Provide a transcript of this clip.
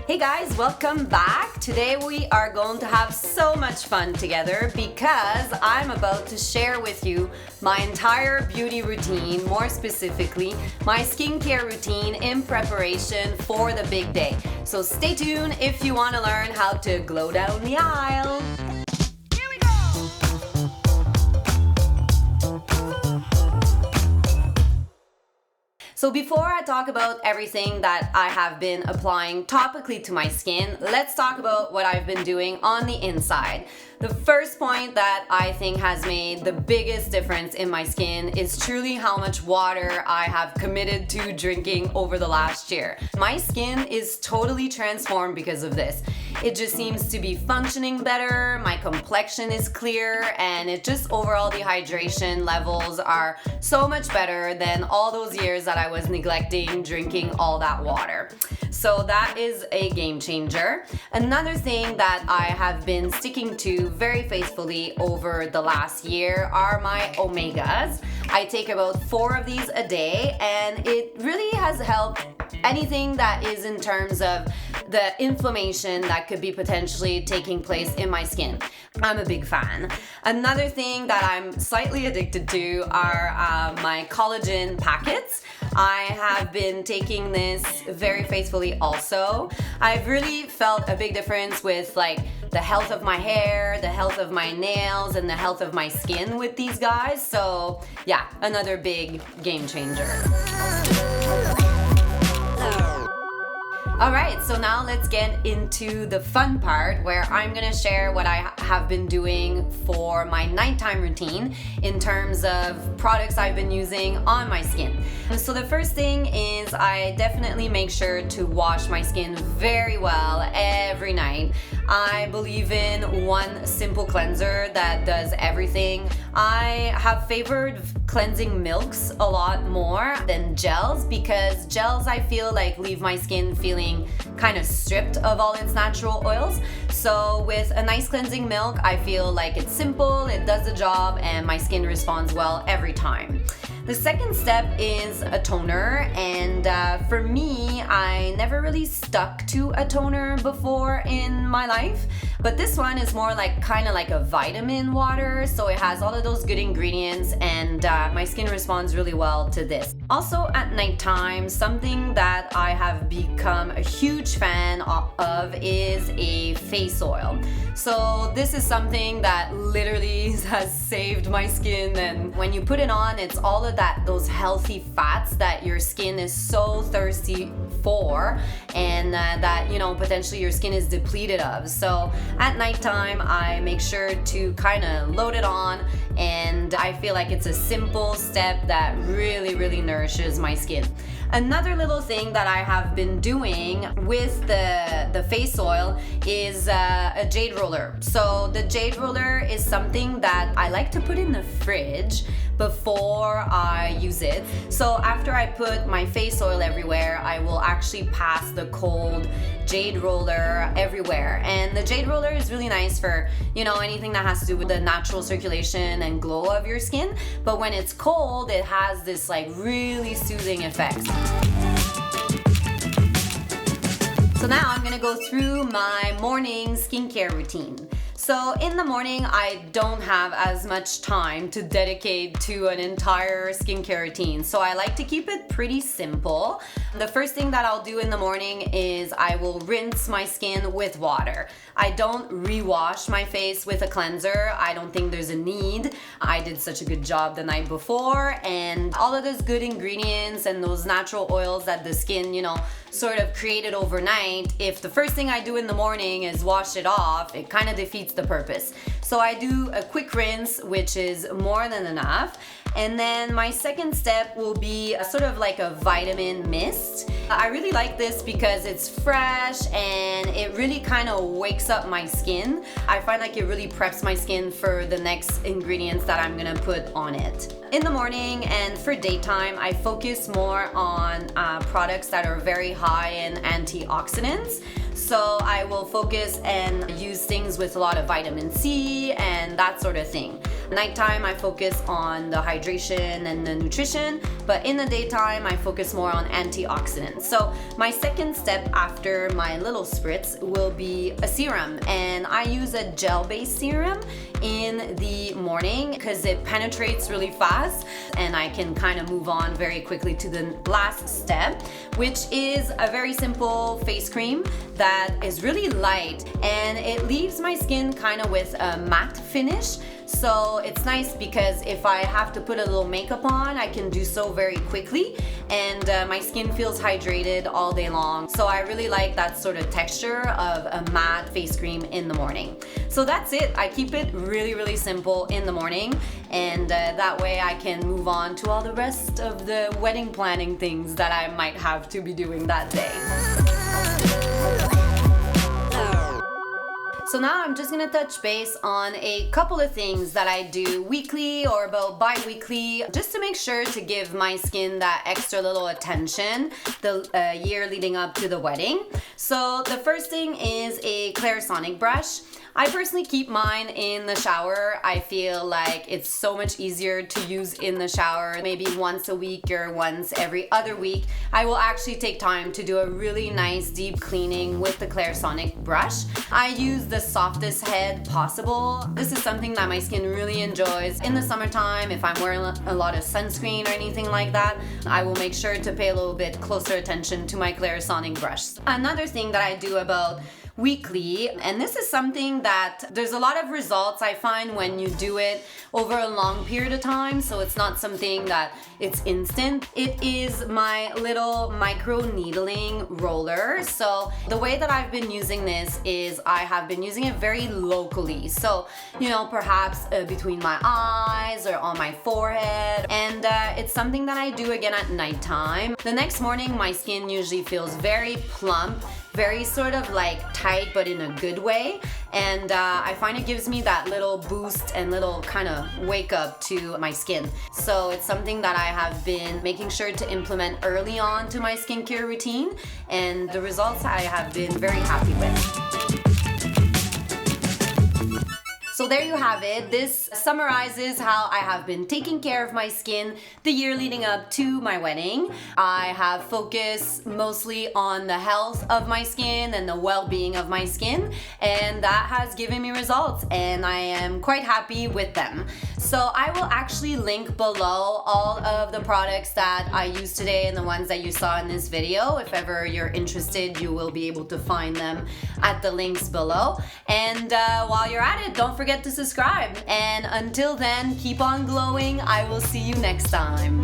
Hey guys, welcome back. Today we are going to have so much fun together because I'm about to share with you my entire beauty routine, more specifically, my skincare routine in preparation for the big day. So stay tuned if you want to learn how to glow down the aisle. So before I talk about everything that I have been applying topically to my skin, let's talk about what I've been doing on the inside. The first point that I think has made the biggest difference in my skin is truly how much water I have committed to drinking over the last year. My skin is totally transformed because of this. It just seems to be functioning better, my complexion is clear, and it just overall the hydration levels are so much better than all those years that I was neglecting drinking all that water. So that is a game changer. Another thing that I have been sticking to very faithfully over the last year are my omegas. I take about 4 of these a day, and it really has helped anything that is in terms of the inflammation that could be potentially taking place in my skin. I'm a big fan. Another thing that I'm slightly addicted to are my collagen packets. I have been taking this very faithfully also. I've really felt a big difference with the health of my hair, the health of my nails, and the health of my skin with these guys. So yeah, another big game changer. Alright, so now let's get into the fun part where I'm gonna share what I have been doing for my nighttime routine in terms of products I've been using on my skin. So the first thing is I definitely make sure to wash my skin very well every night. I believe in one simple cleanser that does everything. I have favored cleansing milks a lot more than gels because gels I feel like leave my skin feeling kind of stripped of all its natural oils. So with a nice cleansing milk, I feel like it's simple, it does the job, and my skin responds well every time. The second step is a toner, and for me, I never really stuck to a toner before in my life, but this one is more kind of like a vitamin water, so it has all of those good ingredients, and my skin responds really well to this. Also at nighttime, something that I have become a huge fan of is a face oil. So this is something that literally has saved my skin, and when you put it on, it's all of those healthy fats that your skin is so thirsty for, and that potentially your skin is depleted of. So at nighttime I make sure to kind of load it on, and I feel like it's a simple step that really nourishes my skin. Another little thing that I have been doing with the face oil is a jade roller. So the jade roller is something that I like to put in the fridge before I use it. So after I put my face oil everywhere, I will actually pass the cold jade roller everywhere. And the jade roller is really nice for, anything that has to do with the natural circulation and glow of your skin. But when it's cold, it has this really soothing effect. So now I'm gonna go through my morning skincare routine. So in the morning, I don't have as much time to dedicate to an entire skincare routine. So I like to keep it pretty simple. The first thing that I'll do in the morning is I will rinse my skin with water. I don't rewash my face with a cleanser. I don't think there's a need. I did such a good job the night before, and all of those good ingredients and those natural oils that the skin, sort of created overnight, if the first thing I do in the morning is wash it off, it kind of defeats the purpose. So I do a quick rinse, which is more than enough. And then my second step will be sort of like a vitamin mist. I really like this because it's fresh and it really kind of wakes up my skin. I find like it really preps my skin for the next ingredients that I'm gonna put on it. In the morning and for daytime, I focus more on products that are very high in antioxidants. So I will focus and use things with a lot of vitamin C and that sort of thing. Nighttime, I focus on the hydration and the nutrition, but in the daytime, I focus more on antioxidants. So my second step after my little spritz will be a serum, and I use a gel-based serum in the morning because it penetrates really fast and I can kind of move on very quickly to the last step, which is a very simple face cream that is really light and it leaves my skin kind of with a matte finish. So it's nice because if I have to put a little makeup on, I can do so very quickly, and my skin feels hydrated all day long. So I really like that sort of texture of a matte face cream in the morning. So that's it. I keep it really simple in the morning, and that way I can move on to all the rest of the wedding planning things that I might have to be doing that day. So now I'm just gonna touch base on a couple of things that I do weekly or about bi-weekly, just to make sure to give my skin that extra little attention the year leading up to the wedding. So the first thing is a Clarisonic brush. I personally keep mine in the shower. I feel like it's so much easier to use in the shower. Maybe once a week or once every other week, I will actually take time to do a really nice deep cleaning with the Clarisonic brush. I use the softest head possible. This is something that my skin really enjoys. In the summertime, if I'm wearing a lot of sunscreen or anything like that, I will make sure to pay a little bit closer attention to my Clarisonic brush. Another thing that I do about weekly, and this is something that there's a lot of results I find when you do it over a long period of time, so it's not something that it's instant. It is my little micro needling roller. So the way that I've been using this is I have been using it very locally, so perhaps between my eyes or on my forehead, and it's something that I do again at nighttime. The next morning my skin usually feels very plump, very sort of like tight, but in a good way, and I find it gives me that little boost and little kind of wake up to my skin. So it's something that I have been making sure to implement early on to my skincare routine, and the results I have been very happy with. So there you have it. This summarizes how I have been taking care of my skin the year leading up to my wedding. I have focused mostly on the health of my skin and the well-being of my skin, and that has given me results, and I am quite happy with them. So I will actually link below all of the products that I used today and the ones that you saw in this video. If ever you're interested, you will be able to find them at the links below. And while you're at it, don't forget to subscribe. And until then, keep on glowing. I will see you next time.